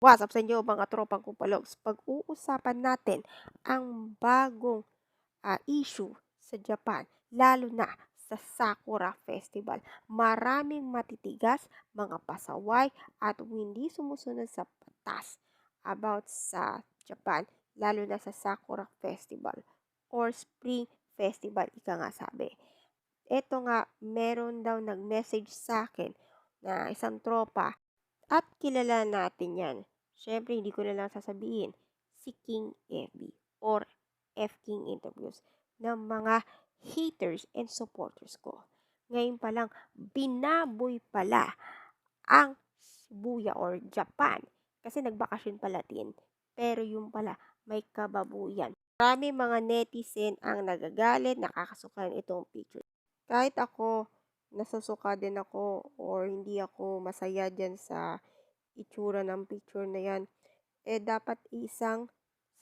What's up sa inyo mga tropang kupalogs? Pag-uusapan natin ang bagong issue sa Japan, lalo na sa Sakura Festival. Maraming matitigas, mga pasaway at hindi sumusunod sa batas about sa Japan, lalo na sa Sakura Festival or Spring Festival, ika nga sabi. Eto nga, meron daw nag-message sa akin na isang tropa at kilala natin 'yan. Siyempre hindi ko na lang sasabihin, si King FB or F King Interviews ng mga haters and supporters ko. Ngayon pa lang, binaboy pala ang Shibuya or Japan kasi nagbakasyon pala din. Pero yung pala, may kababuyan. Marami mga netizen ang nagagalit, nakakasukan itong picture. Kahit ako, nasusuka din ako or hindi ako masaya dyan sa itsura ng picture na yan, dapat isang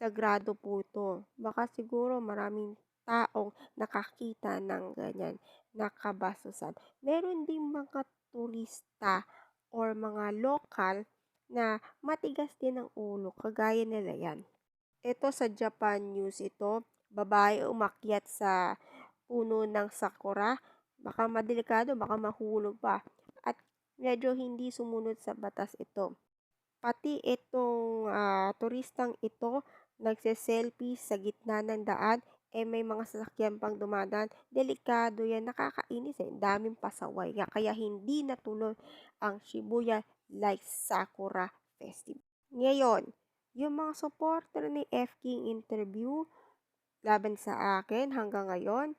sagrado po ito. Baka siguro maraming taong nakakita ng ganyan, nakabastusan. Meron ding mga turista or mga lokal na matigas din ang ulo, kagaya nila yan. Ito sa Japan news ito, babae umakyat sa puno ng sakura, baka madelikado, baka mahulog pa. At medyo hindi sumunod sa batas ito. Pati itong turistang ito, nagse-selfie sa gitna ng daan, may mga sasakyan pang dumadaan. Delikado yan, nakakainis daming pasaway nga. Kaya hindi natuloy ang Shibuya Light Sakura Festival. Ngayon, yung mga supporter ni F King Interview laban sa akin hanggang ngayon,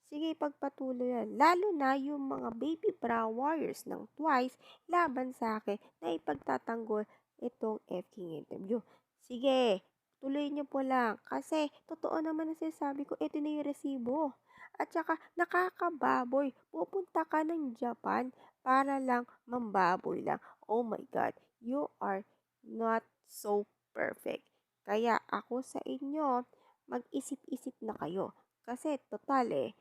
sige pagpatuloy yan. Lalo na yung mga baby bra warriors ng Twice laban sa akin na ipagtatanggol itong F King Interview. Sige, tuloy niyo po lang kasi totoo naman ang sinasabi ko, ito na yung resibo. At saka nakakababoy, pupunta ka ng Japan para lang mambaboy lang. Oh my God, you are not so perfect. Kaya ako sa inyo, mag-isip-isip na kayo. Kasi total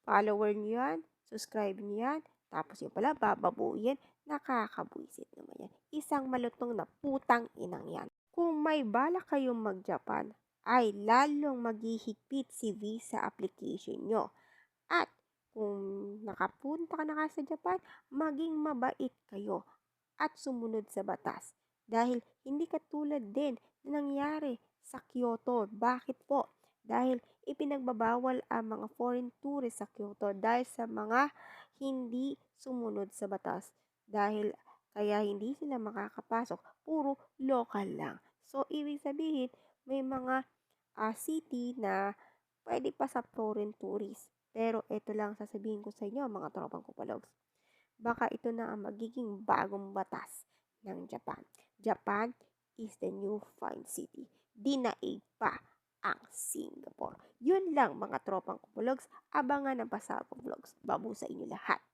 follower nyo yan, subscribe nyo yan, tapos yung pala bababuyin, nakakabwisit naman yan. Isang malutong na putang inang yan. Kung may bala kayong mag-Japan, ay lalong maghihigpit si visa application nyo. At kung nakapunta ka na sa Japan, maging mabait kayo at sumunod sa batas. Dahil hindi katulad din na nangyari sa Kyoto. Bakit po? Dahil ipinagbabawal ang mga foreign tourists sa Kyoto dahil sa mga hindi sumunod sa batas. Dahil kaya hindi sila makakapasok, puro local lang. So, ibig sabihin, may mga city na pwede pa sa foreign tourists. Pero ito lang sasabihin ko sa inyo, mga tropang kupalogs. Baka ito na ang magiging bagong batas ng Japan. Japan is the new fine city. Dinaig pa ang Singapore. Yun lang mga tropang kupalogs. Abangan ang pasabong vlogs. Babu sa inyo lahat.